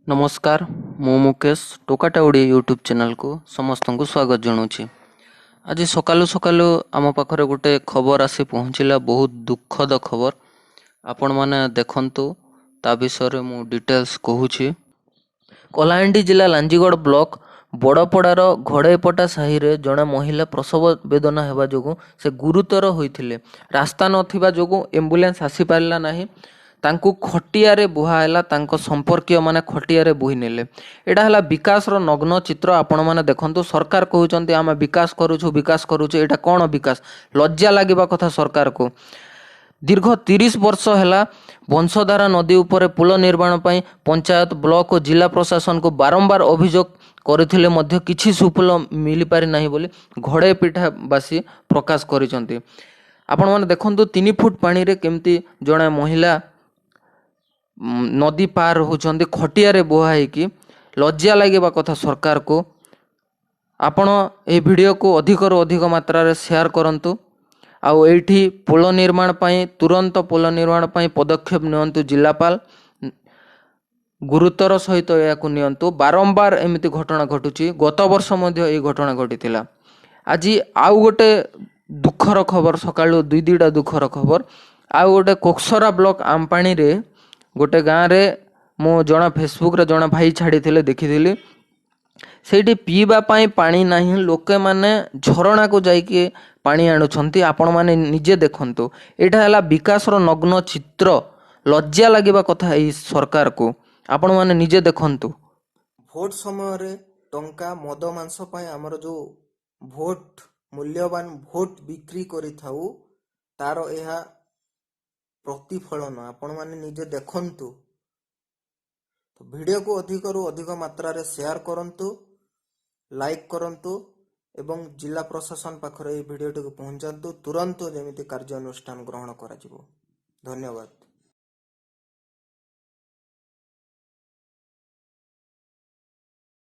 नमस्कार मु Mukesh toccata Odia YouTube channel को समस्त को स्वागत जनाऊँ। आज सकालू सकालू आम पाखरे गोटे खबर आसी पहुँचला, बहुत दुखद खबर। आपण माने देखंतु ता विषय मु डिटेल्स कहूँ। कलाहांडी जिला लांजीगड़ ब्लॉक बड़पड़ार घड़ेपटा साहि रे जड़े महिला प्रसव वेदना हेबा जोगु से गुरुतर होइथिले। रास्ता नथिबा जोगु एम्बुलेंस आसी पारला नाही। तांकु खटियारे बुहायला, तांको संपर्कीय माने खटियारे बुही नेले। एटा हला विकास रो नग्न चित्र। आपण माने देखंतु सरकार कहउचंती आमे विकास करूछु। एटा कोन विकास? लज्जा लागिबा कथा सरकार को। दीर्घ 30 वर्ष है वंशधारा नदी उपरे पुल निर्माण पर पंचायत, ब्लॉक और जिला प्रशासन को बारंबार अभियोग करथिले मध्य किछि सुफल मिली पारि नाही बोली घड़े पिठावासी प्रकाश करिसंती। आपण माने देखंतु 3 फुट पानी रे केमती जणे महिला नदी पार होचंती खटियारे बुहाई की। लज्जा लागिबा कथा सरकार को। आपण ए वीडियो को अधिक रो अधिक मात्रा रे शेयर करंतु। आउ एठी पुल निर्माण पाई तुरंत पुल निर्माण पाई पदक्षेप नियंतु। जिलापाल गुरुतर सहित याकु नियंतु। बारंबार एमिति घटना घटुची। गत वर्ष मध्य ए घटना घटिथिला। आज आउ गोटे दुखर खबर, सकाळु दुईटा दुखर खबर। आउ गोटे कोक्सरा ब्लॉक आमपाणी रे गोटे गाँव रे मो जना फेसबुक रे जना भाई छाड़ी थिले देखिथिली। सेठी पीबा पाई पानी नाही, लोके माने झरणा को जाइके पानी आणुछंती। आपण माने निजे देखंतु। एटा हला विकास रो नग्न चित्र। लज्जा लागिबा कथा ए सरकार को। आपण माने निजे देखंतु। भोट समय रे टंका मद मांस पाई हमर जो भोट मूल्यवान भोट बिक्री करि थाउ तारो एहा प्रतिफलन आपण माने निजे देखंतु। तो वीडियो को अधिक रु अधिक मात्रा रे शेयर करंतु, लाइक करंतु एवं जिला प्रशासन पाखरे ए वीडियो को पहुंचातु। तुरंत जेमिति कार्यानुष्ठान ग्रहण करा जिवो। धन्यवाद।